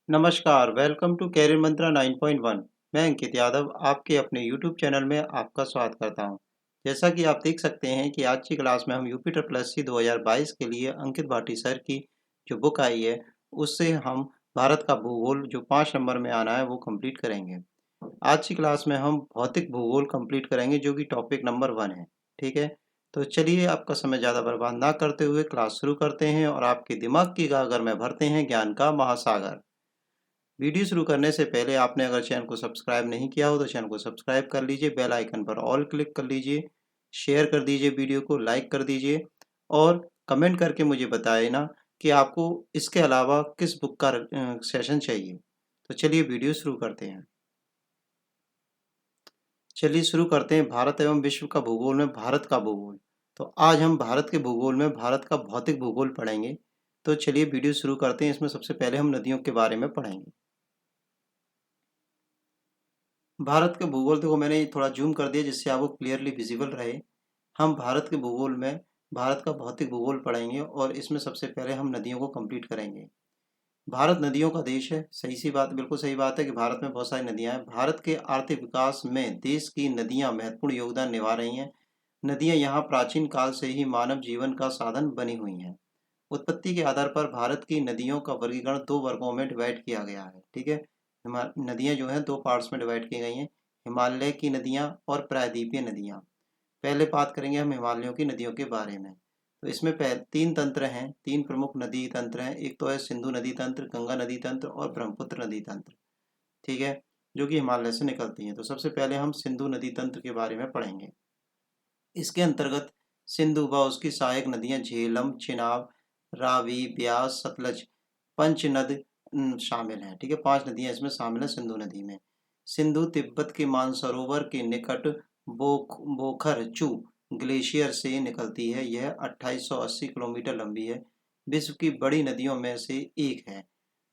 नमस्कार, welcome to career मंत्रा 9.1। मैं अंकित यादव आपके अपने यूट्यूब चैनल में आपका स्वागत करता हूं। जैसा कि आप देख सकते हैं कि आज की क्लास में हम यूपी ट्रिपल एससी 2022 के लिए अंकित भाटी सर की जो बुक आई है, उससे हम भारत का भूगोल जो 5 नंबर में आना है वो कंप्लीट करेंगे। आज की क्लास में हम भौतिक भूगोल कंप्लीट करेंगे जो कि टॉपिक नंबर 1 है। ठीक है, तो चलिए आपका समय ज़्यादा बर्बाद ना करते हुए क्लास शुरू करते हैं और आपके दिमाग की गागर में भरते हैं ज्ञान का महासागर। वीडियो शुरू करने से पहले आपने अगर चैनल को सब्सक्राइब नहीं किया हो तो चैनल को सब्सक्राइब कर लीजिए, बेल आइकन पर ऑल क्लिक कर लीजिए, शेयर कर दीजिए, वीडियो को लाइक कर दीजिए और कमेंट करके मुझे बताए ना कि आपको इसके अलावा किस बुक का सेशन चाहिए। तो चलिए वीडियो शुरू करते हैं। चलिए शुरू करते हैं भारत एवं विश्व का भूगोल में भारत का भूगोल। तो आज हम भारत के भूगोल में भारत का भौतिक भूगोल पढ़ेंगे। तो चलिए वीडियो शुरू करते हैं। इसमें सबसे पहले हम नदियों के बारे में पढ़ेंगे। भारत के भूगोल देखो, मैंने थोड़ा जूम कर दिया जिससे आपको क्लियरली विजिबल रहे। हम भारत के भूगोल में भारत का भौतिक भूगोल पढ़ेंगे और इसमें सबसे पहले हम नदियों को कंप्लीट करेंगे। भारत नदियों का देश है। सही सी बात, बिल्कुल सही बात है कि भारत में बहुत सारी नदियां हैं। भारत के आर्थिक विकास में देश की नदियां महत्वपूर्ण योगदान निभा रही हैं। नदियां यहाँ प्राचीन काल से ही मानव जीवन का साधन बनी हुई हैं। उत्पत्ति के आधार पर भारत की नदियों का वर्गीकरण 2 वर्गों में डिवाइड किया गया है। ठीक है, नदियां जो हैं 2 पार्ट्स में डिवाइड की गई हैं। हिमालय की नदियां और प्रायद्वीपीय नदियां। पहले बात करेंगे हम हिमालयों की नदियों के बारे में। तो इसमें 3 तंत्र हैं, 3 प्रमुख नदी तंत्र हैं। एक तो है सिंधु नदी तंत्र, गंगा नदी तंत्र और ब्रह्मपुत्र नदी तंत्र। ठीक है, जो कि हिमालय से निकलती हैं। तो सबसे पहले हम सिंधु नदी तंत्र के बारे में पढ़ेंगे। इसके अंतर्गत सिंधु व उसकी सहायक नदियां झेलम, चिनाब, रावी, ब्यास, सतलज, पंचनद शामिल हैं। ठीक है, 5 नदियां इसमें शामिल हैं सिंधु नदी में। सिंधु तिब्बत के मानसरोवर के निकट बोखरचू ग्लेशियर से निकलती है। यह 2880 किलोमीटर लंबी है। विश्व की बड़ी नदियों में से एक है।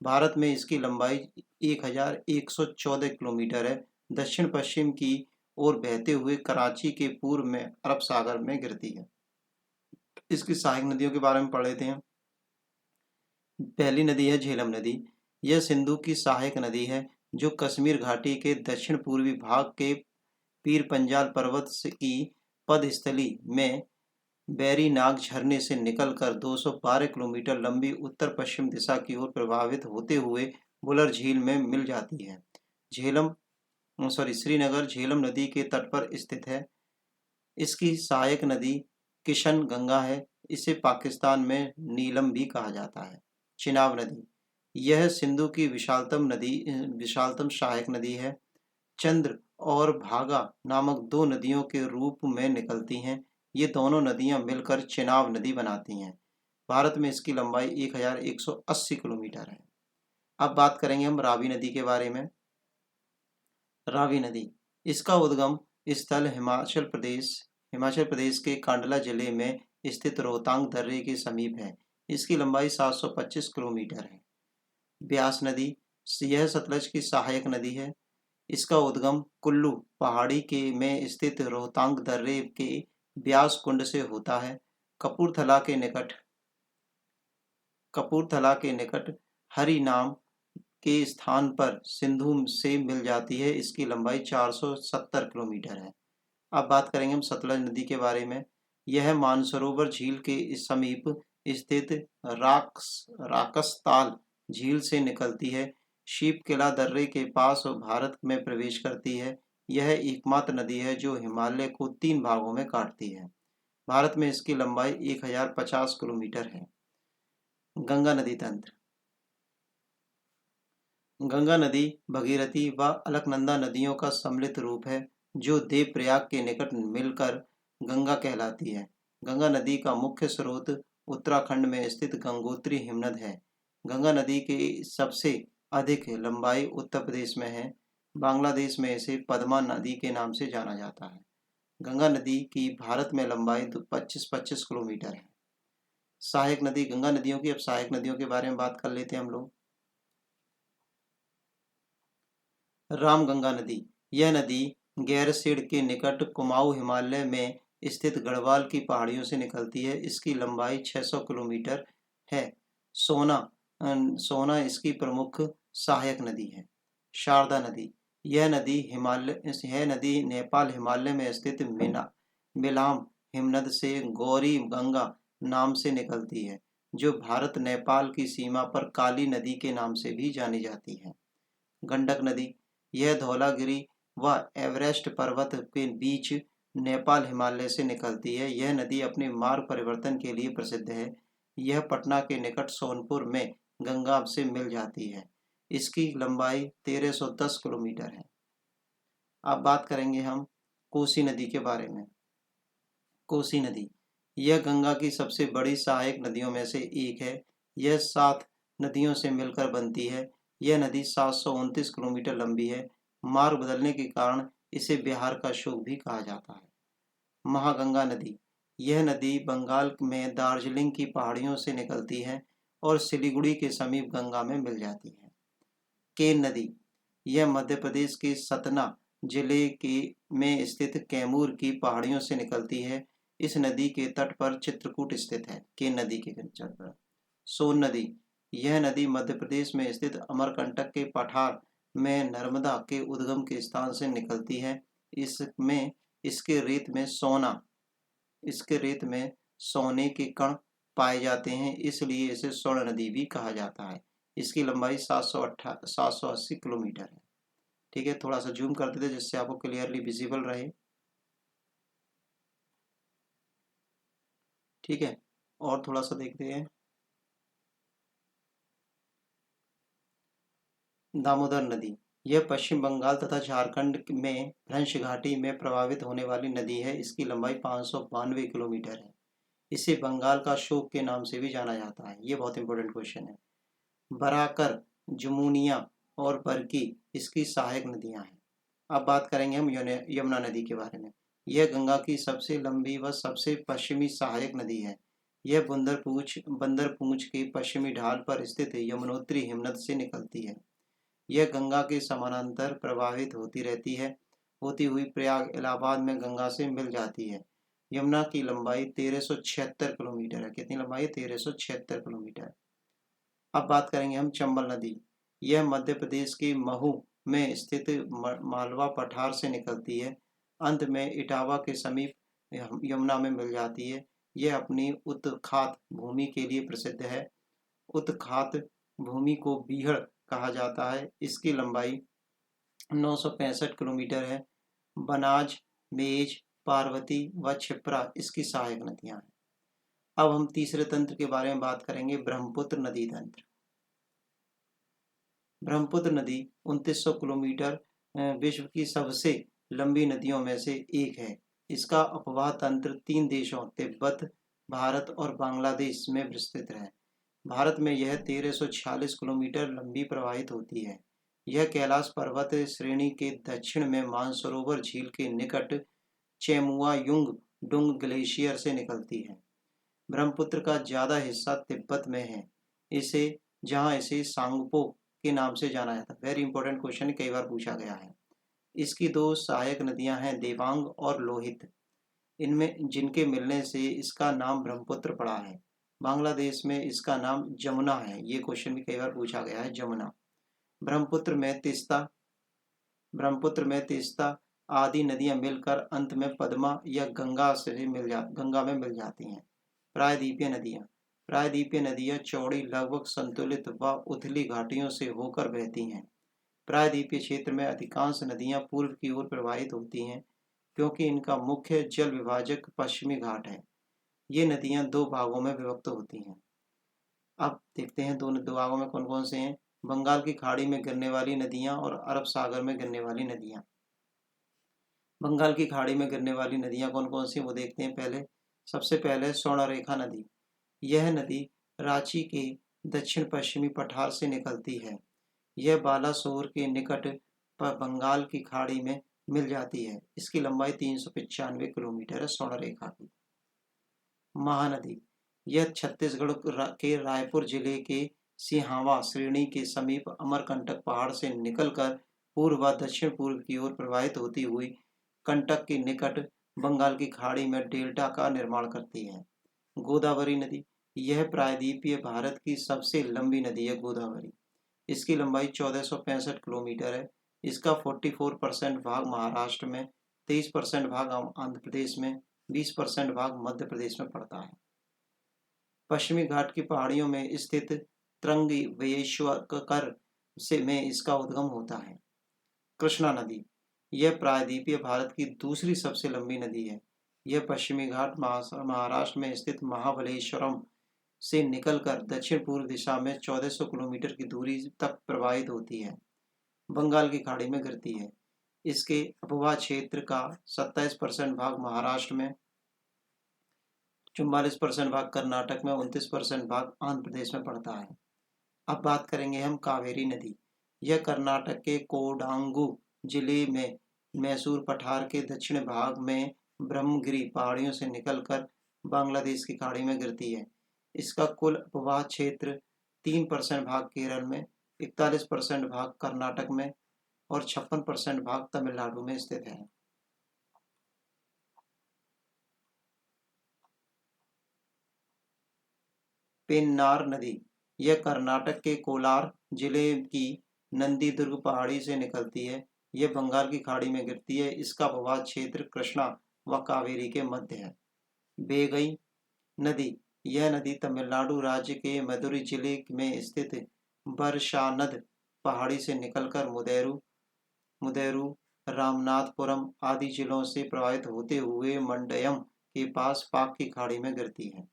भारत में इसकी लंबाई 1114 किलोमीटर है। दक्षिण पश्चिम की ओर बहते हुए कराची के पूर्व में अरब सागर में गिरती है। इसकी सहायक नदियों के बारे में पढ़ लेते हैं। पहली नदी है झेलम नदी। यह सिंधु की सहायक नदी है जो कश्मीर घाटी के दक्षिण पूर्वी भाग के पीर पंजाल पर्वत की पदस्थली में बैरीनाग झरने से निकलकर 212 किलोमीटर लंबी उत्तर पश्चिम दिशा की ओर प्रवाहित होते हुए बुलर झील में मिल जाती है। श्रीनगर झेलम नदी के तट पर स्थित है। इसकी सहायक नदी किशन गंगा है। इसे पाकिस्तान में नीलम भी कहा जाता है। चिनाब नदी, यह सिंधु की विशालतम सहायक नदी है। चंद्र और भागा नामक 2 नदियों के रूप में निकलती हैं। ये दोनों नदियां मिलकर चिनाब नदी बनाती हैं। भारत में इसकी लंबाई 1180 किलोमीटर है। अब बात करेंगे हम रावी नदी के बारे में। रावी नदी, इसका उद्गम स्थल हिमाचल प्रदेश के कांडला जिले में स्थित रोहतांग दर्रे के समीप है। इसकी लंबाई 725 किलोमीटर है। ब्यास नदी, यह सतलज की सहायक नदी है। इसका उद्गम कुल्लू पहाड़ी के में स्थित रोहतांग दर्रे के ब्यास कुंड से होता है। कपूरथला के निकट हरि नाम के स्थान पर सिंधु से मिल जाती है। इसकी लंबाई 470 किलोमीटर है। अब बात करेंगे हम सतलज नदी के बारे में। यह मानसरोवर झील के इस समीप स्थित राकसताल झील से निकलती है। शीप किला दर्रे के पास भारत में प्रवेश करती है। यह एकमात्र नदी है जो हिमालय को 3 भागों में काटती है। भारत में इसकी लंबाई 1050 किलोमीटर है। गंगा नदी तंत्र, गंगा नदी भगीरथी व अलकनंदा नदियों का सम्मिलित रूप है जो देवप्रयाग के निकट मिलकर गंगा कहलाती है। गंगा नदी का मुख्य स्रोत उत्तराखंड में स्थित गंगोत्री हिमनद है। गंगा नदी की सबसे अधिक लंबाई उत्तर प्रदेश में है। बांग्लादेश में इसे पद्मा नदी के नाम से जाना जाता है। गंगा नदी की भारत में लंबाई 25-25 किलोमीटर है। सहायक नदी गंगा नदियों की। अब सहायक नदियों के बारे में बात कर लेते हैं हम लोग। रामगंगा नदी, यह नदी गैरसेन के निकट कुमाऊं हिमालय में स्थित गढ़वाल की पहाड़ियों से निकलती है। इसकी लंबाई 600 किलोमीटर है। सोना सोना इसकी प्रमुख सहायक नदी है। शारदा नदी, यह नदी नेपाल हिमालय में स्थित मिलाम हिमनद से गौरी गंगा नाम से निकलती है, जो भारत नेपाल की सीमा पर काली नदी के नाम से भी जानी जाती है। गंडक नदी, यह धौलागिरी व एवरेस्ट पर्वत के बीच नेपाल हिमालय से निकलती है। यह नदी अपने मार्ग परिवर्तन के लिए प्रसिद्ध है। यह पटना के निकट सोनपुर में गंगा से मिल जाती है। इसकी लंबाई 1310 किलोमीटर है। अब बात करेंगे हम कोसी नदी के बारे में। कोसी नदी, यह गंगा की सबसे बड़ी सहायक नदियों में से एक है। यह 7 नदियों से मिलकर बनती है। यह नदी 729 किलोमीटर लंबी है। मार्ग बदलने के कारण इसे बिहार का शोक भी कहा जाता है। महागंगा नदी, यह नदी बंगाल में दार्जिलिंग की पहाड़ियों से निकलती है और सिलीगुड़ी के समीप गंगा में मिल जाती है। केन नदी, यह मध्य प्रदेश के सतना जिले में स्थित कैमूर की पहाड़ियों से निकलती है। इस नदी के तट पर चित्रकूट स्थित है। केन नदी के तट पर। सोन नदी, यह नदी मध्य प्रदेश में स्थित अमरकंटक के पठार में नर्मदा के उद्गम के स्थान से निकलती है। इसके रेत में सोने के कण पाए जाते हैं, इसलिए इसे स्वर्ण नदी भी कहा जाता है। इसकी लंबाई 780 किलोमीटर है। ठीक है, थोड़ा सा जूम कर देते जिससे आपको क्लियरली विजिबल रहे। ठीक है, और थोड़ा सा देखते हैं। दामोदर नदी, यह पश्चिम बंगाल तथा झारखंड में भ्रंश घाटी में प्रवाहित होने वाली नदी है। इसकी लंबाई 592 किलोमीटर है। इसे बंगाल का शोक के नाम से भी जाना जाता है। ये बहुत इंपॉर्टेंट क्वेश्चन है। बराकर, जमुनिया और बरकी इसकी सहायक नदियां हैं। अब बात करेंगे हम यमुना नदी के बारे में। यह गंगा की सबसे लंबी व सबसे पश्चिमी सहायक नदी है। यह बंदरपूंछ के पश्चिमी ढाल पर स्थित यमुनोत्री हिमनद से निकलती है। यह गंगा के समानांतर प्रवाहित होती हुई प्रयाग इलाहाबाद में गंगा से मिल जाती है। यमुना की लंबाई 1376 किलोमीटर है। कितनी लंबाई है? 1376 किलोमीटर। अब बात करेंगे हम चंबल नदी। यह मध्य प्रदेश के महू में स्थित मालवा पठार से निकलती है। अंत में इटावा के समीप यमुना में मिल जाती है। यह अपनी उत्खात भूमि के लिए प्रसिद्ध है। उत्खात भूमि को बीहड़ कहा जाता है। इसकी लंबाई 965 किलोमीटर है। बनाज, मेज, पार्वती व क्षिप्रा इसकी सहायक नदियां हैं। अब हम तीसरे तंत्र के बारे में बात करेंगे, ब्रह्मपुत्र नदी तंत्र। ब्रह्मपुत्र नदी 2900 किलोमीटर विश्व की सबसे लंबी नदियों में से एक है। इसका अपवाह तंत्र 3 देशों तिब्बत, भारत और बांग्लादेश में विस्तृत है। भारत में यह 1346 किलोमीटर लंबी प्रवाहित होती है। यह कैलाश पर्वत श्रेणी के दक्षिण में मानसरोवर झील के निकट चेमुआयुंग डुंग ग्लेशियर से निकलती है। ब्रह्मपुत्र का ज़्यादा हिस्सा तिब्बत में है, जहाँ इसे सांगपो के नाम से जाना जाता है। वेरी इंपॉर्टेंट क्वेश्चन, कई बार पूछा गया है। इसकी 2 सहायक नदियां हैं, देवांग और लोहित, इनमें जिनके मिलने से इसका नाम ब्रह्मपुत्र पड़ा है। बांग्लादेश में इसका नाम जमुना है। ये क्वेश्चन भी कई बार पूछा गया है, जमुना। ब्रह्मपुत्र में तीस्ता आदि नदियां मिलकर अंत में पद्मा या गंगा में मिल जाती हैं। प्रायद्वीपीय नदियां चौड़ी, लगभग संतुलित व उथली घाटियों से होकर बहती हैं। प्रायद्वीपीय क्षेत्र में अधिकांश नदियां पूर्व की ओर प्रवाहित होती हैं, क्योंकि इनका मुख्य जल विभाजक पश्चिमी घाट है। ये नदियां 2 भागों में विभक्त होती हैं। अब देखते हैं दो भागों में कौन कौन से हैं। बंगाल की खाड़ी में गिरने वाली नदियां और अरब सागर में गिरने वाली नदियां। बंगाल की खाड़ी में गिरने वाली नदियां कौन कौन सी, वो देखते हैं। सबसे पहले स्वर्णरेखा नदी। यह नदी रांची के दक्षिण पश्चिमी पठार से निकलती है। यह बालासोर के निकट बंगाल की खाड़ी में मिल जाती है। इसकी लंबाई 395 किलोमीटर है स्वर्णरेखा की। महानदी, यह छत्तीसगढ़ के रायपुर जिले के सिहावा श्रेणी के समीप अमरकंटक पहाड़ से निकलकर पूर्व व दक्षिण पूर्व की ओर प्रवाहित होती हुई कंटक के निकट बंगाल की खाड़ी में डेल्टा का निर्माण करती है। गोदावरी नदी, यह प्रायद्वीपीय भारत की सबसे लंबी नदी है गोदावरी। इसकी लंबाई 1465 किलोमीटर है। इसका 44% भाग महाराष्ट्र में, 23% भाग आंध्र प्रदेश में, 20% भाग मध्य प्रदेश में पड़ता है। पश्चिमी घाट की पहाड़ियों में स्थित त्र्यंबकेश्वर से में इसका उद्गम होता है। कृष्णा नदी, यह प्रायद्वीपीय भारत की दूसरी सबसे लंबी नदी है। यह पश्चिमी घाट महाराष्ट्र में स्थित महाबलेश्वरम से निकलकर दक्षिण पूर्व दिशा में 1400 किलोमीटर की दूरी तक प्रवाहित होती है। बंगाल की खाड़ी में गिरती है। इसके उपभा क्षेत्र का 27% भाग महाराष्ट्र में, 44% भाग कर्नाटक में, 29% भाग आंध्र प्रदेश में पड़ता है। अब बात करेंगे हम कावेरी नदी। यह कर्नाटक के कोडांगू जिले में मैसूर पठार के दक्षिण भाग में ब्रह्मगिरी पहाड़ियों से निकलकर बांग्लादेश की खाड़ी में गिरती है। इसका कुल उपवाह क्षेत्र 3% भाग केरल में, 41% भाग कर्नाटक में और 56% भाग तमिलनाडु में स्थित है। पेन्नार नदी, यह कर्नाटक के कोलार जिले की नंदी दुर्ग पहाड़ी से निकलती है। यह बंगाल की खाड़ी में गिरती है। इसका प्रवाह क्षेत्र कृष्णा व कावेरी के मध्य है। बेगई नदी, यह नदी तमिलनाडु राज्य के मदुरै जिले में स्थित बरसानद पहाड़ी से निकलकर मुदेरू, रामनाथपुरम आदि जिलों से प्रवाहित होते हुए मंडयम के पास पाक की खाड़ी में गिरती है।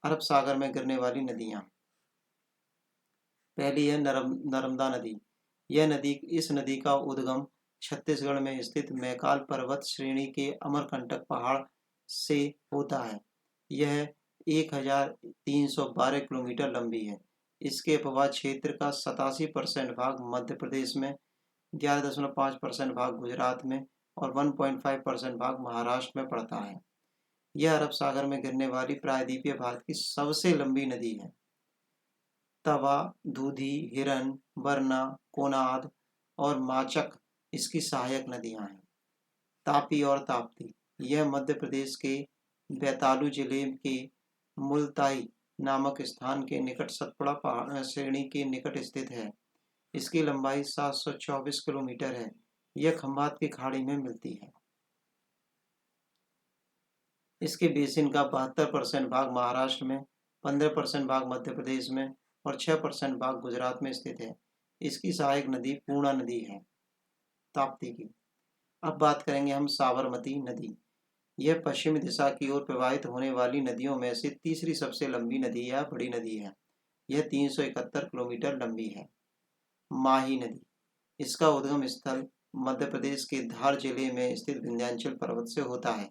अरब सागर में गिरने वाली नदियां। पहली है नर्मदा नदी। इस नदी का उद्गम छत्तीसगढ़ में स्थित मैकाल पर्वत श्रेणी के अमरकंटक पहाड़ से होता है। यह 1312 किलोमीटर लंबी है। इसके उपवाह क्षेत्र का 87% भाग मध्य प्रदेश में, 11.5% भाग गुजरात में और 1.5% भाग महाराष्ट्र में पड़ता है। यह अरब सागर में गिरने वाली प्रायद्वीपीय भारत की सबसे लंबी नदी है। तवा, दूधी, हिरन, बरना, कोनाद और माचक इसकी सहायक नदियां हैं। तापी और ताप्ती, यह मध्य प्रदेश के बैतालू जिले के मुल्ताई नामक स्थान के निकट सतपुड़ा पहाड़ श्रेणी के निकट स्थित है। इसकी लंबाई 724 किलोमीटर है। यह खंभात की खाड़ी में मिलती है। इसके बेसिन का 72% भाग महाराष्ट्र में, 15% भाग मध्य प्रदेश में और 6% भाग गुजरात में स्थित है। इसकी सहायक नदी पूर्णा नदी है, ताप्ती की। अब बात करेंगे हम साबरमती नदी। यह पश्चिमी दिशा की ओर प्रवाहित होने वाली नदियों में से तीसरी सबसे लंबी नदी या बड़ी नदी है। यह 371 किलोमीटर लंबी है। माही नदी, इसका उद्गम स्थल मध्य प्रदेश के धार जिले में स्थित विंध्याचल पर्वत से होता है।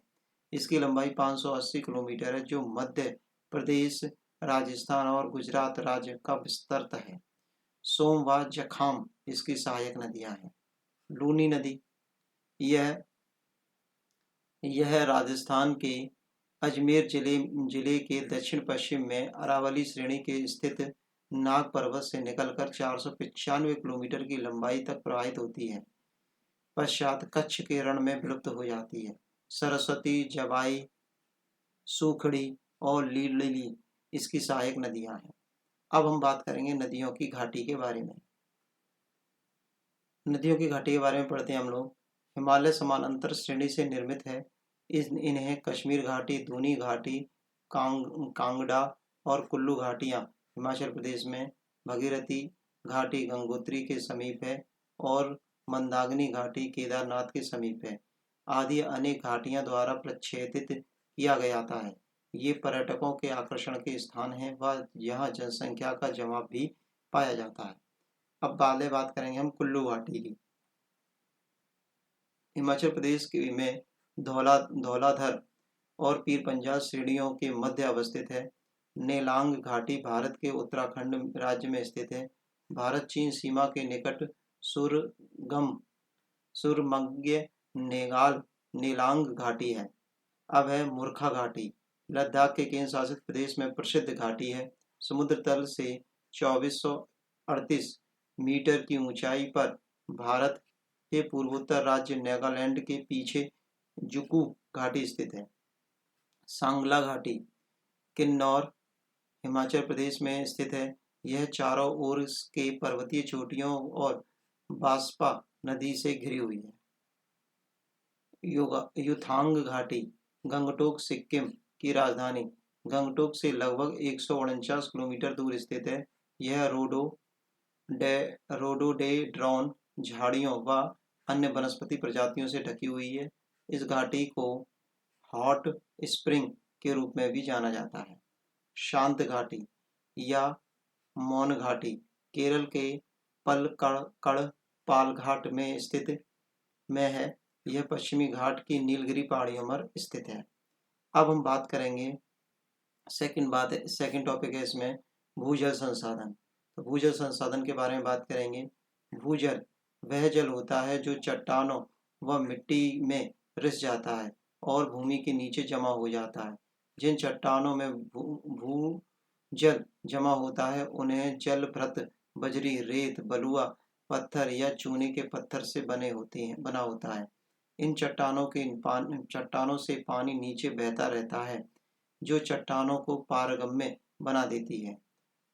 इसकी लंबाई 580 किलोमीटर है, जो मध्य प्रदेश, राजस्थान और गुजरात राज्य का विस्तृत है। सोम व जखाम इसकी सहायक नदियां हैं। लूनी नदी, यह राजस्थान के अजमेर जिले के दक्षिण पश्चिम में अरावली श्रेणी के स्थित नाग पर्वत से निकलकर 495 किलोमीटर की लंबाई तक प्रवाहित होती है। पश्चात कच्छ के रण में विलुप्त हो जाती है। सरस्वती, जवाई, सूखड़ी और लीली इसकी सहायक नदियां हैं। अब हम बात करेंगे नदियों की घाटी के बारे में। नदियों की घाटी के बारे में पढ़ते हैं हम लोग। हिमालय समानांतर श्रेणी से निर्मित है। इन्हें कश्मीर घाटी, दूनी घाटी, कांगड़ा और कुल्लू घाटियाँ हिमाचल प्रदेश में, भगीरथी घाटी गंगोत्री के समीप है और मंदाकिनी घाटी केदारनाथ के समीप है आदि अनेक घाटियाँ द्वारा प्रक्षेपित किया जाता है। ये पर्यटकों के आकर्षण के स्थान हैं व यहाँ जनसंख्या का जमाव भी पाया जाता है। अब बात करेंगे हम कुल्लू घाटी की। हिमाचल प्रदेश में धौलाधर और पीर पंजाल श्रेणियों के मध्य अवस्थित है। नेलांग घाटी भारत के उत्तराखंड राज्य में स्थित है। भारत चीन सीमा के निकट सुरमग्य नेलांग घाटी है। अब है मूर्खा घाटी, लद्दाख के केंद्र शासित प्रदेश में प्रसिद्ध घाटी है। समुद्र तल से 2438 मीटर की ऊंचाई पर भारत के पूर्वोत्तर राज्य नागालैंड के पीछे जुकू घाटी स्थित है। सांगला घाटी किन्नौर हिमाचल प्रदेश में स्थित है। यह चारों ओर के पर्वतीय चोटियों और बांसपा नदी से घिरी हुई है। युथांग घाटी गंगटोक सिक्किम की राजधानी गंगटोक से लगभग 149 किलोमीटर दूर स्थित है। यह रोडोडेंड्रॉन झाड़ियों व अन्य वनस्पति प्रजातियों से ढकी हुई है। इस घाटी को हॉट स्प्रिंग के रूप में भी जाना जाता है। शांत घाटी या मौन घाटी केरल के पलक्कड़ पालघाट में स्थित में है। यह पश्चिमी घाट की नीलगिरी पहाड़ियों पर स्थित है। अब हम बात करेंगे सेकंड टॉपिक है इसमें भूजल संसाधन। तो भूजल संसाधन के बारे में बात करेंगे। भूजल वह जल होता है जो चट्टानों व मिट्टी में रिस जाता है और भूमि के नीचे जमा हो जाता है। जिन चट्टानों में भूजल जमा होता है उन्हें जलभृत बजरी, रेत, बलुआ पत्थर या चूने के पत्थर से बना होता है। इन चट्टानों से पानी नीचे बहता रहता है जो चट्टानों को पारगम्य बना देती है।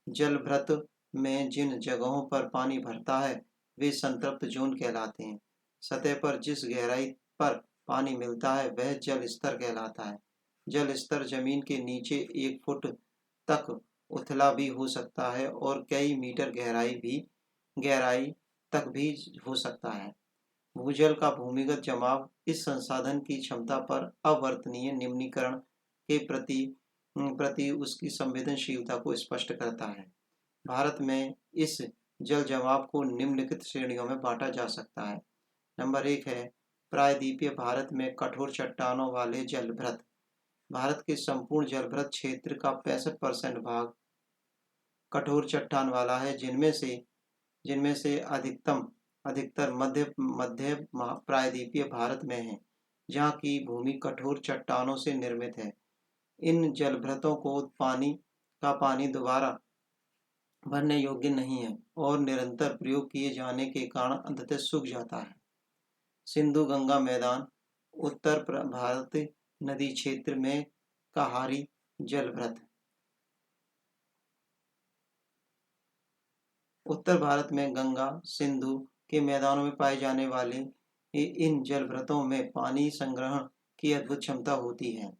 जलभृत में जिन जगहों पर पानी भरता है वे संतृप्त जोन कहलाते हैं। सतह पर जिस गहराई पर पानी मिलता है वह जल स्तर कहलाता है। जल स्तर जमीन के नीचे 1 फुट तक उथला भी हो सकता है और कई मीटर गहराई तक भी हो सकता है। भूजल का भूमिगत जमाव इस संसाधन की क्षमता पर अवर्तनीय निम्नीकरण के प्रति उसकी संवेदनशीलता को स्पष्ट करता है। भारत में इस जल जमाव को निम्नलिखित श्रेणियों में बांटा जा सकता है। नंबर 1 है प्रायद्वीपीय भारत में कठोर चट्टानों वाले जलभृत। भारत के संपूर्ण जलभृत क्षेत्र का 65% भाग कठोर चट्टान वाला है, जिनमें से अधिकतर मध्य प्रायद्वीपीय भारत में है, जहाँ की भूमि कठोर चट्टानों से निर्मित है। इन जलभृतों को पानी दोबारा भरने योग्य नहीं है और निरंतर प्रयोग किए जाने के कारण अंततः सूख जाता है। सिंधु गंगा मैदान उत्तर भारत नदी क्षेत्र में कहारी जलभृत। उत्तर भारत में गंगा सिंधु के मैदानों में पाए जाने वाले इन जलभृतों में पानी संग्रहण की अद्भुत क्षमता होती है,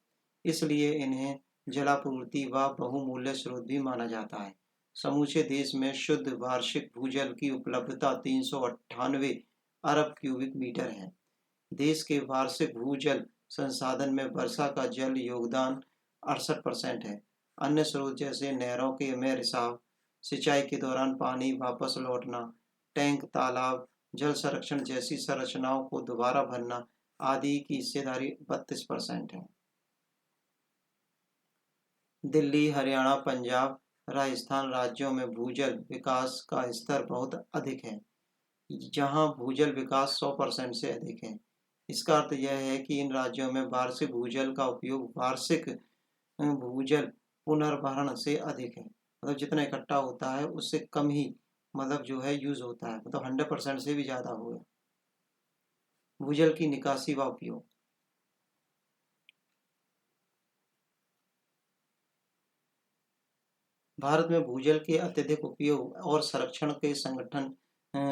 इसलिए इन्हें जलापूर्ति व बहुमूल्य स्रोत भी माना जाता है। समूचे देश में शुद्ध वार्षिक भूजल की उपलब्धता 398 अरब क्यूबिक मीटर है। देश के वार्षिक भूजल संसाधन में वर्षा का जल योगदान 68% है। अन्य स्रोत जैसे नहरों में रिसाव, सिंचाई के दौरान पानी वापस लौटना, टैंक, तालाब, जल संरक्षण जैसी संरचनाओं को दोबारा भरना आदि की हिस्सेदारी 32% है। दिल्ली, हरियाणा, पंजाब, राजस्थान राज्यों में भूजल विकास का स्तर बहुत अधिक है, जहां भूजल विकास 100% से अधिक है। इसका अर्थ यह है कि इन राज्यों में वार्षिक भूजल का उपयोग वार्षिक भूजल पुनर्भरण से अधिक है। मतलब जितना इकट्ठा होता है उससे कम ही जो है यूज होता है, 100% से भी ज़्यादा होगा। भूजल की निकासी व उपयोग। भारत में भूजल के अत्यधिक उपयोग और संरक्षण के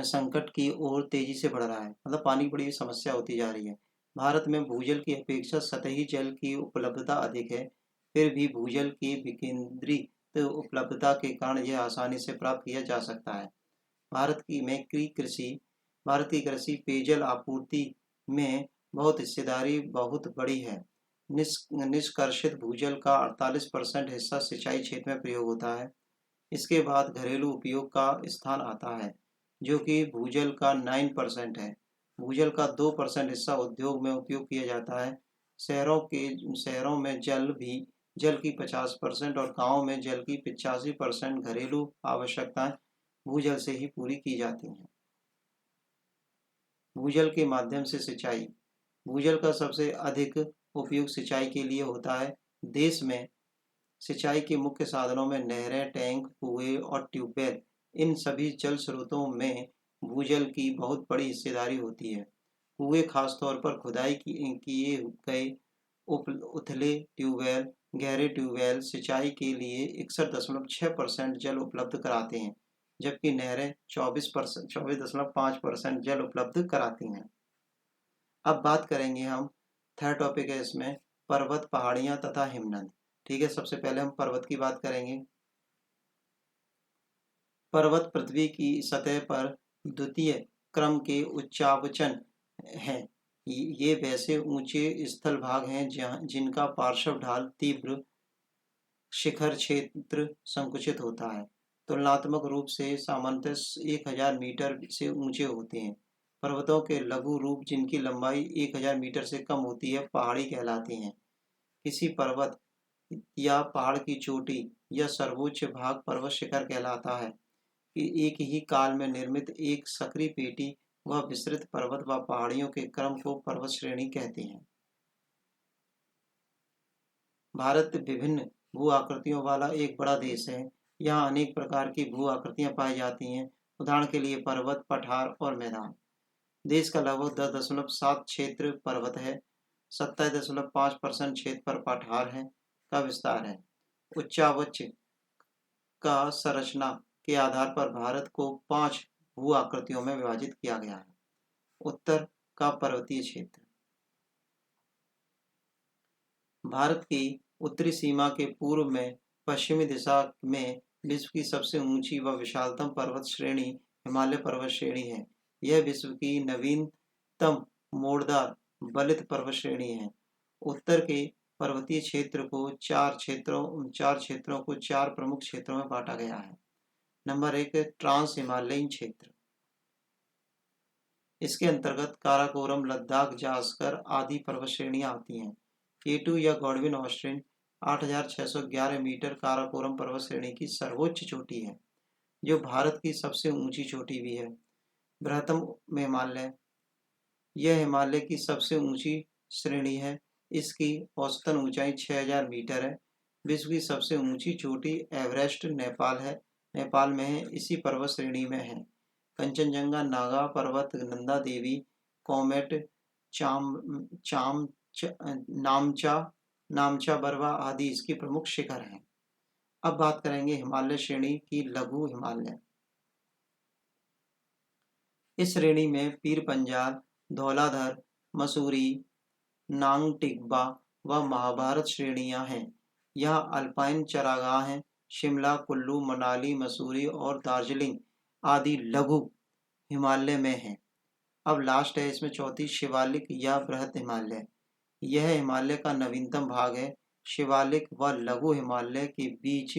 संकट की ओर तेजी से बढ़ रहा है। पानी बड़ी समस्या होती जा रही है। भारत में भूजल की अपेक्षा सतही जल की उपलब्धता अधिक है, फिर भी भूजल की विकेंद्रित उपलब्धता के कारण यह आसानी से प्राप्त किया जा सकता है। भारत की कृषि पेयजल आपूर्ति में हिस्सेदारी बहुत बड़ी है। निष्कर्षित भूजल का 48% हिस्सा सिंचाई क्षेत्र में प्रयोग होता है। इसके बाद घरेलू उपयोग का स्थान आता है, जो कि भूजल का 9% है। भूजल का 2% हिस्सा उद्योग में उपयोग किया जाता है। शहरों में जल की 50% और गाँव में जल की 85% घरेलू आवश्यकताएं भूजल से ही पूरी की जाती हैं। भूजल के माध्यम से सिंचाई। भूजल का सबसे अधिक उपयोग सिंचाई के लिए होता है। देश में सिंचाई के मुख्य साधनों में नहरें, टैंक, कुएं और ट्यूबवेल, इन सभी जल स्रोतों में भूजल की बहुत बड़ी हिस्सेदारी होती है। कुएं खासतौर पर खुदाई किए गए उथले ट्यूबवेल गहरे ट्यूबवेल सिंचाई के लिए 61.6% जल उपलब्ध कराते हैं, जबकि नहरें 24.5% जल उपलब्ध कराती हैं। अब बात करेंगे हम, थर्ड टॉपिक है इसमें, पर्वत, पहाड़ियाँ तथा हिमनद। ठीक है, सबसे पहले हम पर्वत की बात करेंगे। पर्वत पृथ्वी की सतह पर द्वितीय क्रम के उच्चावचन हैं। ये वैसे ऊंचे स्थल भाग हैं जिनका पार्श्व ढाल तीव्र शिखर क्षेत्र संकुचित होता है, तुलनात्मक रूप से सामान्यतः 1000 मीटर से ऊंचे होते हैं। पर्वतों के लघु रूप जिनकी लंबाई 1000 मीटर से कम होती है पहाड़ी कहलाते हैं। किसी पर्वत या पहाड़ की चोटी या सर्वोच्च भाग पर्वत शिखर कहलाता है कि एक ही काल में निर्मित एक सक्रिय पेटी व विस्तृत पर्वत व पहाड़ियों के क्रम को पर्वत श्रेणी कहते हैं। भारत विभिन्न भू आकृतियों वाला एक बड़ा देश है। यहाँ अनेक प्रकार की भू आकृतियाँ पाई जाती हैं। उदाहरण के लिए पर्वत, पठार और मैदान। देश का लगभग 10.7 क्षेत्र पर्वत है, 27.5% क्षेत्र पर पठार है का विस्तार है। उच्चावच का संरचना के आधार पर भारत को 5 भू आकृतियों में विभाजित किया गया है। उत्तर का पर्वतीय क्षेत्र। भारत की उत्तरी सीमा के पूर्व में पश्चिमी दिशा में विश्व की सबसे ऊंची व विशालतम पर्वत श्रेणी हिमालय पर्वत श्रेणी है। यह विश्व की नवीनतम मोड़दार बलित पर्वत श्रेणी है। उत्तर के पर्वतीय क्षेत्र को चार क्षेत्रों को 4 प्रमुख क्षेत्रों में बांटा गया है। नंबर 1, ट्रांस हिमालयन क्षेत्र। इसके अंतर्गत काराकोरम, लद्दाख, जास्कर आदि पर्वत श्रेणियां आती हैं। K2 या गॉडविन ऑस्टिन 8611 मीटर काराकोरम पर्वत श्रेणी की सर्वोच्च चोटी है, जो भारत की सबसे ऊंची चोटी भी है। बृहत्तम हिमालय, यह हिमालय की सबसे ऊंची श्रेणी है। इसकी औसतन ऊंचाई 6000 मीटर है। विश्व की सबसे ऊंची चोटी एवरेस्ट नेपाल में है, इसी पर्वत श्रेणी में है। कंचनजंगा, नागा पर्वत, नंदा देवी, कॉमेट, नामचा बरवा आदि इसके प्रमुख शिखर हैं। अब बात करेंगे हिमालय श्रेणी की लघु हिमालय। इस श्रेणी में पीर पंजाल, धौलाधर, मसूरी, नांगटिब्बा व महाभारत श्रेणियां हैं। यहाँ अल्पाइन चरागाह हैं। शिमला, कुल्लू, मनाली, मसूरी और दार्जिलिंग आदि लघु हिमालय में हैं। अब लास्ट है इसमें चौथी, शिवालिक या बृहत हिमालय। यह हिमालय का नवीनतम भाग है। शिवालिक व लघु हिमालय के बीच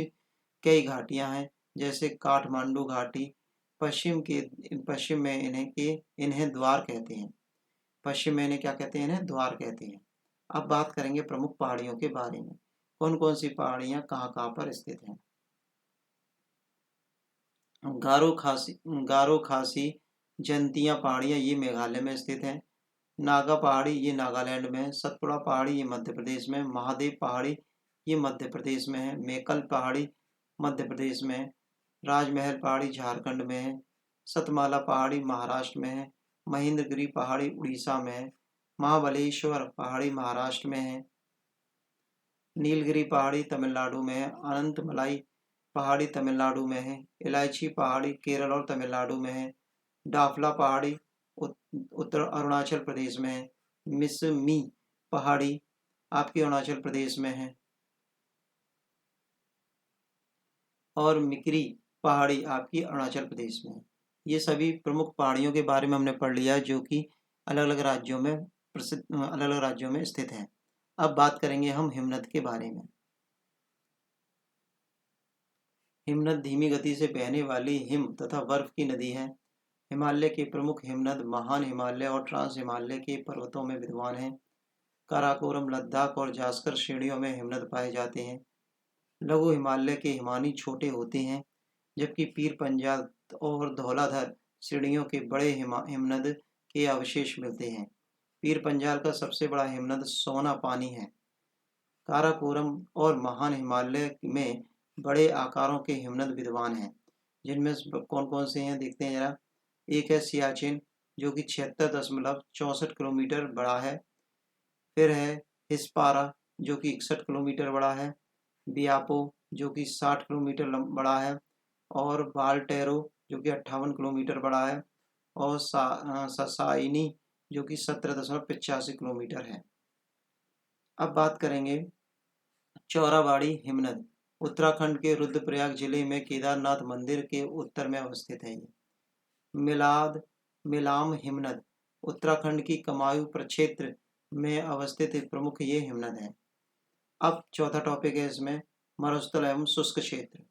कई घाटियां हैं, जैसे काठमांडू घाटी। पश्चिम में इन्हें द्वार कहते हैं। पश्चिम में इन्हें क्या कहते हैं? इन्हें द्वार कहते हैं। अब बात करेंगे प्रमुख पहाड़ियों के बारे में। कौन कौन सी पहाड़ियां कहाँ पर स्थित हैं? गारो खासी जंतिया पहाड़ियां ये मेघालय में स्थित हैं। नागा पहाड़ी ये नागालैंड में है। सतपुड़ा पहाड़ी ये मध्य प्रदेश में। महादेव पहाड़ी ये मध्य प्रदेश में है। मेकल पहाड़ी मध्य प्रदेश में है। राजमहल पहाड़ी झारखंड में है। सतमाला पहाड़ी महाराष्ट्र में है। महेंद्रगिरी पहाड़ी उड़ीसा में है। महाबलेश्वर पहाड़ी महाराष्ट्र में है। नीलगिरी पहाड़ी तमिलनाडु में है। अनंतमलाई पहाड़ी तमिलनाडु में है। इलायची पहाड़ी केरल और तमिलनाडु में है। डाफला पहाड़ी उत्तर अरुणाचल प्रदेश में है। मिसमी पहाड़ी आपकी अरुणाचल प्रदेश में है। और मिकरी पहाड़ी आपकी अरुणाचल प्रदेश में है। ये सभी प्रमुख पहाड़ियों के बारे में हमने पढ़ लिया, जो कि अलग अलग राज्यों में स्थित हैं। अब बात करेंगे हम हिमनद के बारे में। हिमनद धीमी गति से बहने वाली हिम तथा बर्फ की नदी है। हिमालय के प्रमुख हिमनद महान हिमालय और ट्रांस हिमालय के पर्वतों में विद्यमान हैं। काराकोरम, लद्दाख और जास्कर श्रेणियों में हिमनद पाए जाते हैं। लघु हिमालय के हिमानी छोटे होते हैं, जबकि पीर पंजाल और धौलाधर श्रेणियों के बड़े हिमनद के अवशेष मिलते हैं। पीर पंजाल का सबसे बड़ा हिमनद सोना पानी है। काराकोरम और महान हिमालय में बड़े आकारों के हिमनद विद्यमान हैं, जिनमें कौन कौन से हैं देखते हैं जरा। एक है सियाचिन, जो कि 76.64 किलोमीटर बड़ा है। फिर है हिस्पारा, जो कि 61 किलोमीटर बड़ा है, बियापो जो कि 60 किलोमीटर बड़ा है, और बाल्टेरो जो कि 58 किलोमीटर बड़ा है, और ससाइनी जो कि 17.85 किलोमीटर है। अब बात करेंगे चौराबाड़ी हिमनद। उत्तराखंड के रुद्रप्रयाग जिले में केदारनाथ मंदिर के उत्तर में अवस्थित है ये। मिलाम हिमनद उत्तराखंड की कुमाऊं प्रक्षेत्र में अवस्थित एक प्रमुख ये हिमनद है। अब चौथा टॉपिक है इसमें मरुस्थल एवं शुष्क क्षेत्र।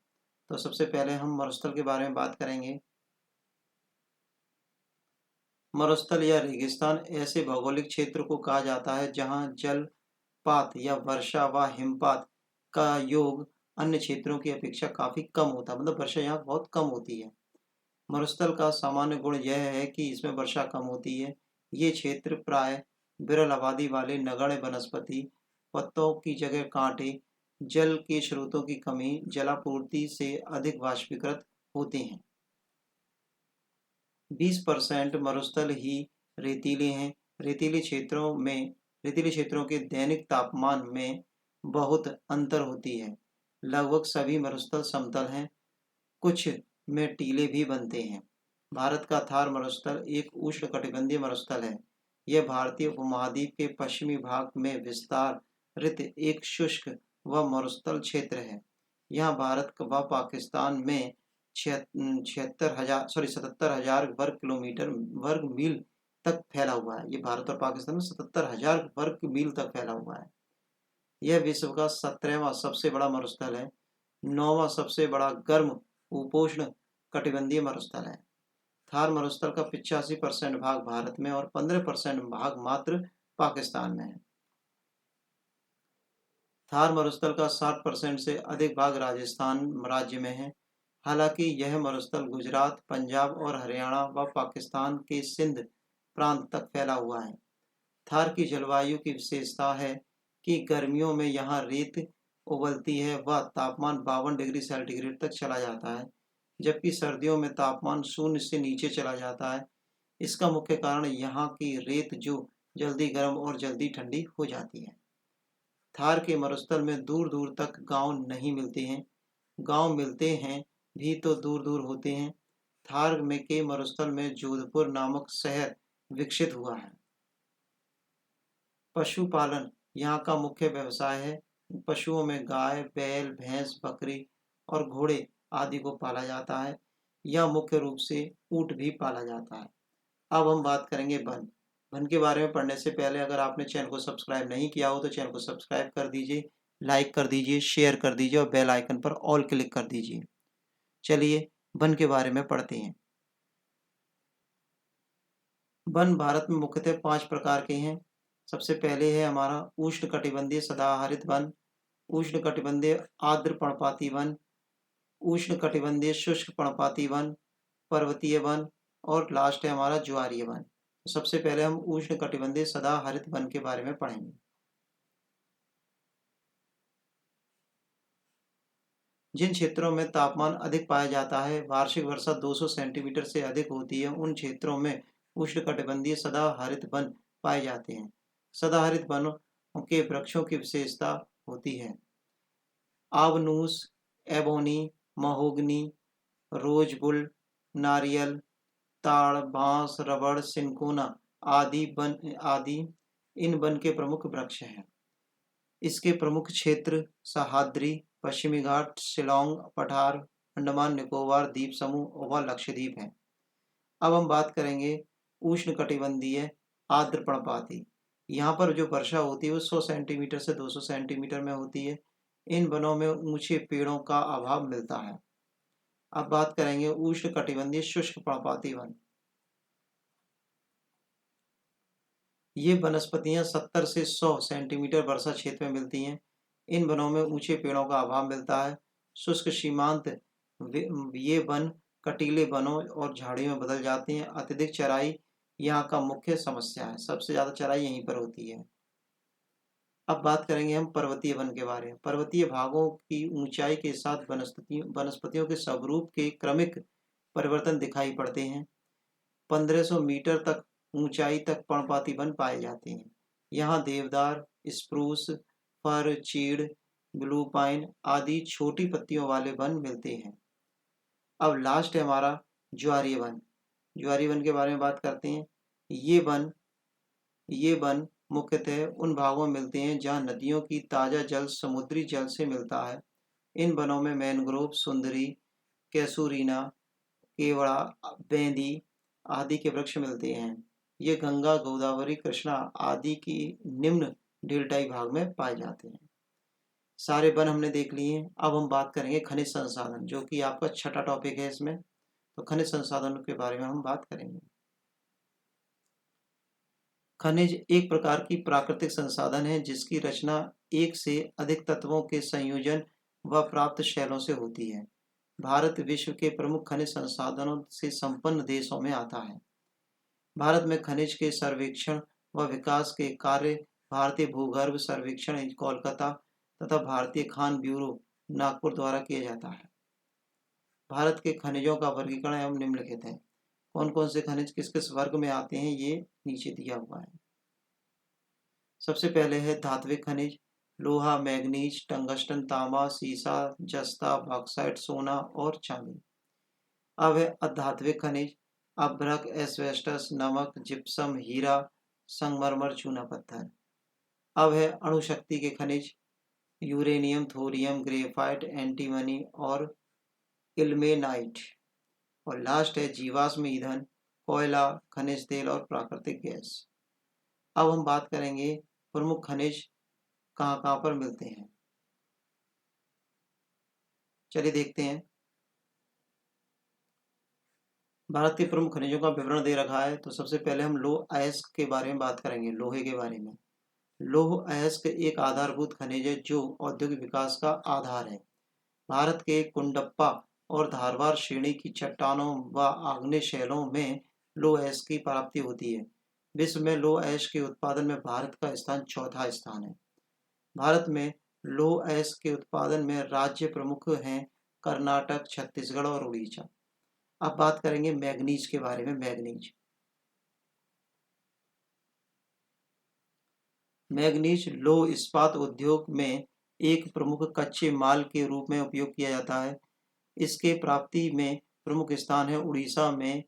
तो सबसे पहले हम मरुस्थल के बारे में बात करेंगे। मरुस्थल या रेगिस्तान ऐसे भौगोलिक क्षेत्र को कहा जाता है जहां जलपात या वर्षा व हिमपात का योग अन्य क्षेत्रों की अपेक्षा काफ़ी कम होता है, मतलब वर्षा यहाँ बहुत कम होती है। मरुस्थल का सामान्य गुण यह है कि इसमें वर्षा कम होती है। ये क्षेत्र प्राय विरल आबादी वाले नगण्य वनस्पति, पत्तों की जगह कांटे, जल के स्रोतों की कमी, जलापूर्ति से अधिक वाष्पीकृत होते हैं। 20% मरुस्थल ही रेतीले हैं। रेतीले क्षेत्रों के दैनिक तापमान में बहुत अंतर होती है। लगभग सभी मरुस्थल समतल हैं, कुछ में टीले भी बनते हैं। भारत का थार मरुस्थल एक उष्णकटिबंधीय मरुस्थल है। यह भारतीय उपमहाद्वीप के पश्चिमी भाग में विस्तारित एक शुष्क व मरुस्थल क्षेत्र है। यहाँ भारत व पाकिस्तान में 77,000 वर्ग मील तक फैला हुआ है। ये भारत और पाकिस्तान में 77,000 वर्ग मील तक फैला हुआ है। यह विश्व का 17वां सबसे बड़ा मरुस्थल है। 9वां सबसे बड़ा गर्म उपोष्ण कटिबंधीय मरुस्थल है। थार मरुस्थल का 85% भाग भारत में और 15% भाग मात्र पाकिस्तान में है। थार मरुस्थल का 60% से अधिक भाग राजस्थान राज्य में है। हालांकि यह मरुस्थल गुजरात, पंजाब और हरियाणा व पाकिस्तान के सिंध प्रांत तक फैला हुआ है। थार की जलवायु की विशेषता है कि गर्मियों में यहाँ रेत उबलती है व तापमान 52 डिग्री सेंटीग्रेड तक चला जाता है, जबकि सर्दियों में तापमान 0 से नीचे चला जाता है। इसका मुख्य कारण यहाँ की रेत जो जल्दी गर्म और जल्दी ठंडी हो जाती है। थार के मरुस्थल में दूर दूर तक गांव नहीं मिलते हैं। गांव मिलते हैं भी तो दूर दूर होते हैं। थार में के मरुस्थल में जोधपुर नामक शहर विकसित हुआ है। पशुपालन यहाँ का मुख्य व्यवसाय है। पशुओं में गाय, बैल, भैंस, बकरी और घोड़े आदि को पाला जाता है। यह मुख्य रूप से ऊँट भी पाला जाता है। अब हम बात करेंगे वन। वन के बारे में पढ़ने से पहले अगर आपने चैनल को सब्सक्राइब नहीं किया हो तो चैनल को सब्सक्राइब कर दीजिए, लाइक कर दीजिए, शेयर कर दीजिए और बेल आइकन पर ऑल क्लिक कर दीजिए। चलिए वन के बारे में पढ़ते हैं। वन भारत में मुख्यतः 5 प्रकार के हैं। सबसे पहले है हमारा उष्णकटिबंधीय सदाहरित वन, उष्णकटिबंधीय आर्द्र पर्णपाती वन, उष्णकटिबंधीय शुष्क पर्णपाती वन, पर्वतीय वन और लास्ट है हमारा ज्वारीय वन। तो सबसे पहले हम उष्णकटिबंधीय सदाहरित वन के बारे में पढ़ेंगे। जिन क्षेत्रों में तापमान अधिक पाया जाता है, वार्षिक वर्षा 200 सेंटीमीटर से अधिक होती है, उन क्षेत्रों में उष्णकटिबंधीय सदाहरित वन पाए जाते हैं। सदाहरित वनों के वृक्षों की विशेषता होती है आबनूस, एबोनी, महोगनी, रोजबुल, नारियल, ताड़, बांस, रबड़, सिनकोना आदि इन वन के प्रमुख वृक्ष हैं। इसके प्रमुख क्षेत्र सह्याद्री, पश्चिमी घाट, शिलोंग, पठार, अंडमान निकोबार द्वीप समूह व लक्षद्वीप हैं। अब हम बात करेंगे उष्णकटिबंधीय आर्द्र पर्णपाती। यहाँ पर जो वर्षा होती है वो 100 सेंटीमीटर से 200 सेंटीमीटर में होती है। इन वनों में ऊंचे पेड़ों का अभाव मिलता है। अब बात करेंगे उष्णकटिबंधीय शुष्क पर्णपाती वन। ये वनस्पतियां 70 से 100 सेंटीमीटर वर्षा क्षेत्र में मिलती हैं। इन वनों में ऊंचे पेड़ों का अभाव मिलता है। शुष्क सीमांत ये वन कटीले वनों और झाड़ियों में बदल जाते हैं। अत्यधिक चराई यहाँ का मुख्य समस्या है, सबसे ज़्यादा चराई यहीं पर होती है। अब बात करेंगे हम पर्वतीय वन के बारे में। पर्वतीय भागों की ऊंचाई के साथ वनस्पतियों के स्वरूप के क्रमिक परिवर्तन दिखाई पड़ते हैं। 1500 मीटर तक ऊंचाई तक पर्णपाती वन पाए जाते हैं। यहाँ देवदार, स्प्रूस, फर, चीड़, ब्लू पाइन आदि छोटी पत्तियों वाले वन मिलते हैं। अब लास्ट है हमारा ज्वारीय वन। ज्वारीय वन के बारे में बात करते हैं। ये वन मुख्यतः उन भागों में मिलते हैं जहाँ नदियों की ताज़ा जल समुद्री जल से मिलता है। इन वनों में मैंग्रोव, सुंदरी, कैसूरीना, केवड़ा, बेंदी आदि के वृक्ष मिलते हैं। ये गंगा, गोदावरी, कृष्णा आदि की निम्न डेल्टाई भाग में पाए जाते हैं। सारे वन हमने देख लिए हैं। अब हम बात करेंगे खनिज संसाधन, जो कि आपका छठा टॉपिक है इसमें। तो खनिज संसाधनों के बारे में हम बात करेंगे। खनिज एक प्रकार की प्राकृतिक संसाधन है जिसकी रचना एक से अधिक तत्वों के संयोजन व प्राप्त शैलों से होती है। भारत विश्व के प्रमुख खनिज संसाधनों से संपन्न देशों में आता है। भारत में खनिज के सर्वेक्षण व विकास के कार्य भारतीय भूगर्भ सर्वेक्षण कोलकाता तथा भारतीय खान ब्यूरो नागपुर द्वारा किया जाता है। भारत के खनिजों का वर्गीकरण एवं निम्नलिखित है। कौन कौन से खनिज किस किस वर्ग में आते हैं ये नीचे दिया हुआ है। सबसे पहले है धात्विक खनिज, लोहा, मैग्नीज, टंगस्टन, तांबा, सीसा, जस्ता, बॉक्साइट, सोना और चांदी। अब है अधात्विक खनिज, अभ्रक, एस्बेस्टस, नमक, जिप्सम, हीरा, संगमरमर, चूना पत्थर। अब है अणुशक्ति के खनिज, यूरेनियम, थोरियम, ग्रेफाइट, एंटीमनी और इल्मेनाइट। और लास्ट है जीवाश्म ईंधन, कोयला, खनिज तेल और प्राकृतिक गैस। अब हम बात करेंगे प्रमुख खनिज कहाँ कहाँ पर मिलते हैं। चलिए देखते हैं। भारत के प्रमुख खनिजों का विवरण दे रखा है। तो सबसे पहले हम लौह अयस्क के बारे में बात करेंगे, लोहे के बारे में। लौह अयस्क एक आधारभूत खनिज है जो औद्योगिक विकास का आधार है। भारत के कुंडप्पा और धारवाड़ श्रेणी की चट्टानों व आग्नेय शैलों में लौह अयस्क की प्राप्ति होती है। विश्व में लौह अयस्क के उत्पादन में भारत का स्थान चौथा स्थान है। भारत में लौह अयस्क के उत्पादन में राज्य प्रमुख हैं कर्नाटक, छत्तीसगढ़ और उड़ीसा। अब बात करेंगे मैग्नीज के बारे में। मैग्नीज लौह इस्पात उद्योग में एक प्रमुख कच्चे माल के रूप में उपयोग किया जाता है। इसके प्राप्ति में प्रमुख स्थान है उड़ीसा में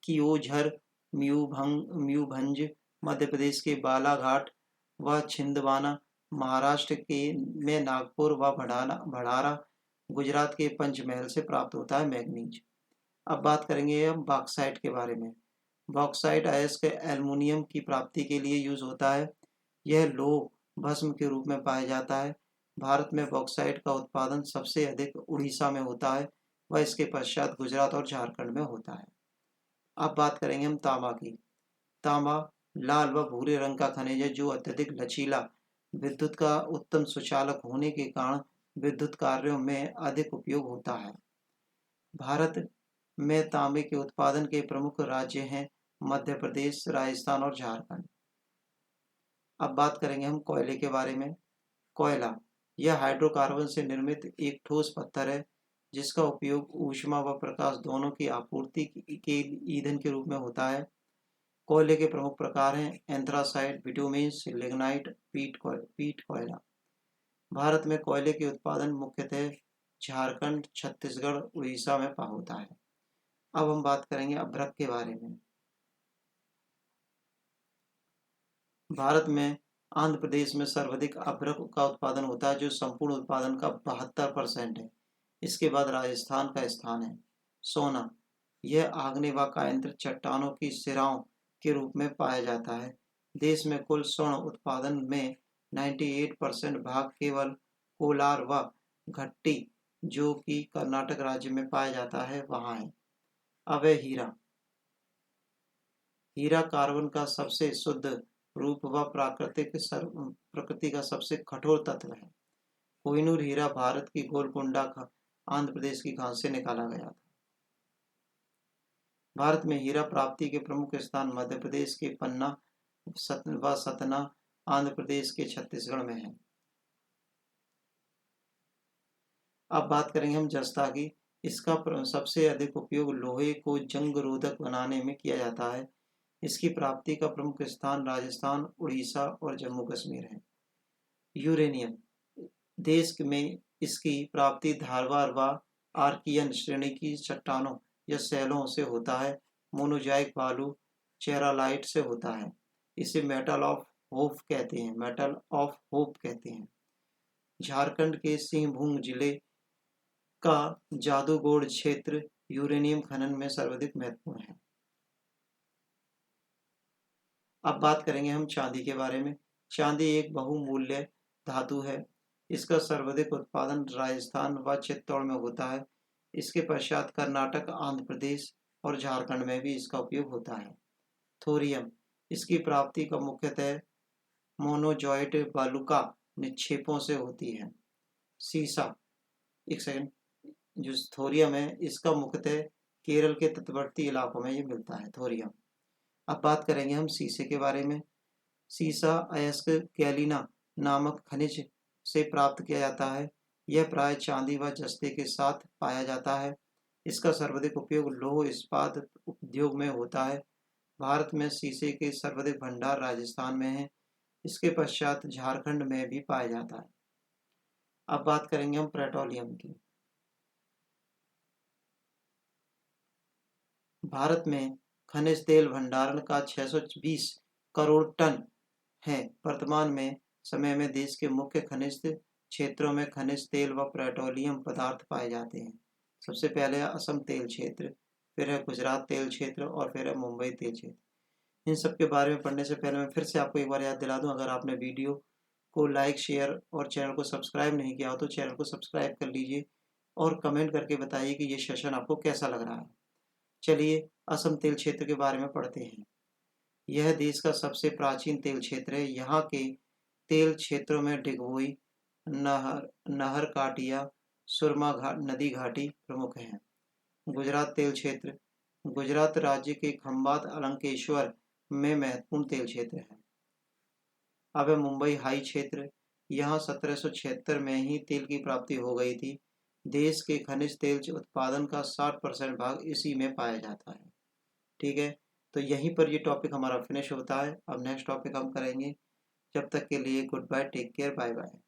कियोझर, म्यूभंज, मध्य प्रदेश के बालाघाट व छिंदवाड़ा, महाराष्ट्र के में नागपुर व भंडारा, गुजरात के पंचमहल से प्राप्त होता है मैग्नीज। अब बात करेंगे हम बॉक्साइट के बारे में। बॉक्साइट अयस्क एल्युमिनियम की प्राप्ति के लिए यूज होता है। यह लौह भस्म के रूप में पाया जाता है। भारत में बॉक्साइट का उत्पादन सबसे अधिक उड़ीसा में होता है व इसके पश्चात गुजरात और झारखंड में होता है। अब बात करेंगे हम तांबा की। तांबा लाल व भूरे रंग का खनिज है जो अत्यधिक लचीला, विद्युत का उत्तम सुचालक होने के कारण विद्युत कार्यों में अधिक उपयोग होता है। भारत में तांबे के उत्पादन के प्रमुख राज्य हैं मध्य प्रदेश, राजस्थान और झारखंड। अब बात करेंगे हम कोयले के बारे में। कोयला यह हाइड्रोकार्बन से निर्मित एक ठोस पत्थर है जिसका उपयोग ऊष्मा व प्रकाश दोनों की आपूर्ति के ईंधन के रूप में होता है। कोयले के प्रमुख प्रकार हैं एंथ्रासाइट, बिटुमेन्स, लिग्नाइट, पीट कोयला। भारत में कोयले के उत्पादन मुख्यतः झारखंड, छत्तीसगढ़, उड़ीसा में होता है। अब हम बात करेंगे अभ्रक के बारे में। भारत में आंध्र प्रदेश में सर्वाधिक अभ्रक का उत्पादन होता है जो संपूर्ण उत्पादन का 72% है। इसके बाद राजस्थान का स्थान है। सोना यह आग्नेय व कायांतर चट्टानों की सिराओं के रूप में पाया जाता है। देश में कुल स्वर्ण उत्पादन में 98% भाग केवल कोलार व घट्टी जो कि कर्नाटक राज्य में पाया जाता है वहाँ है। अब है हीरा। हीरा कार्बन का सबसे शुद्ध रूप व प्रकृति का सबसे कठोर तत्व है। कोहिनूर हीरा भारत की गोलकुंडा आंध्र प्रदेश की खान से निकाला गया था। भारत में हीरा प्राप्ति के प्रमुख स्थान मध्य प्रदेश के पन्ना व सतना, आंध्र प्रदेश के छत्तीसगढ़ में है। अब बात करेंगे हम जस्ता की। इसका सबसे अधिक उपयोग लोहे को जंग रोधक बनाने में किया जाता है। इसकी प्राप्ति का प्रमुख स्थान राजस्थान, उड़ीसा और जम्मू कश्मीर है। यूरेनियम देश में इसकी प्राप्ति धारवार व आर्कियन श्रेणी की चट्टानों या शैलों से होता है। मोनोजाइक बालू चेरालाइट से होता है। इसे मेटल ऑफ होप कहते हैं, मेटल ऑफ होप कहते हैं। झारखंड के सिंहभूम जिले का जादूगोड़ क्षेत्र यूरेनियम खनन में सर्वाधिक महत्वपूर्ण है। अब बात करेंगे हम चांदी के बारे में। चांदी एक बहुमूल्य धातु है। इसका सर्वाधिक उत्पादन राजस्थान व चित्तौड़ में होता है। इसके पश्चात कर्नाटक, आंध्र प्रदेश और झारखंड में भी इसका उपयोग होता है। थोरियम इसकी प्राप्ति का मुख्यतः मोनोजॉइट बालुका निक्षेपों से होती है। सीसा, एक सेकंड, जो थोरियम है इसका मुख्यतः केरल के तटवर्ती इलाकों में ये मिलता है थोरियम। अब बात करेंगे हम सीसे के बारे में। सीसा अयस्क गैलिना नामक खनिज से प्राप्त किया जाता है। यह प्राय चांदी व जस्ते के साथ पाया जाता है। इसका सर्वाधिक उपयोग लौह इस्पात उद्योग में होता है। भारत में सीसे के सर्वाधिक भंडार राजस्थान में है। इसके पश्चात झारखंड में भी पाया जाता है। अब बात करेंगे हम पेट्रोलियम की। भारत में खनिज तेल भंडारण का 620 करोड़ टन है। वर्तमान में समय में देश के मुख्य खनिज क्षेत्रों में खनिज तेल व पेट्रोलियम पदार्थ पाए जाते हैं। सबसे पहले है असम तेल क्षेत्र, फिर है गुजरात तेल क्षेत्र और फिर है मुंबई तेल क्षेत्र। इन सब के बारे में पढ़ने से पहले मैं फिर से आपको एक बार याद दिला दूं, अगर आपने वीडियो को लाइक, शेयर और चैनल को सब्सक्राइब नहीं किया हो तो चैनल को सब्सक्राइब कर लीजिए और कमेंट करके बताइए कि ये सेशन आपको कैसा लग रहा है। चलिए असम तेल क्षेत्र के बारे में पढ़ते हैं। यह देश का सबसे प्राचीन तेल क्षेत्र है। यहाँ के तेल क्षेत्रों में डिगबोई, नहर काटिया, सुरमा नदी घाटी प्रमुख हैं। गुजरात तेल क्षेत्र गुजरात राज्य के खंभात अलंकेश्वर में महत्वपूर्ण तेल क्षेत्र है। अब है मुंबई हाई क्षेत्र। यहाँ 1776 में ही तेल की प्राप्ति हो गई थी। देश के खनिज तेल उत्पादन का 60% भाग इसी में पाया जाता है। ठीक है, तो यहीं पर ये टॉपिक हमारा फिनिश होता है। अब नेक्स्ट टॉपिक हम करेंगे। जब तक के लिए good bye, take care, bye bye.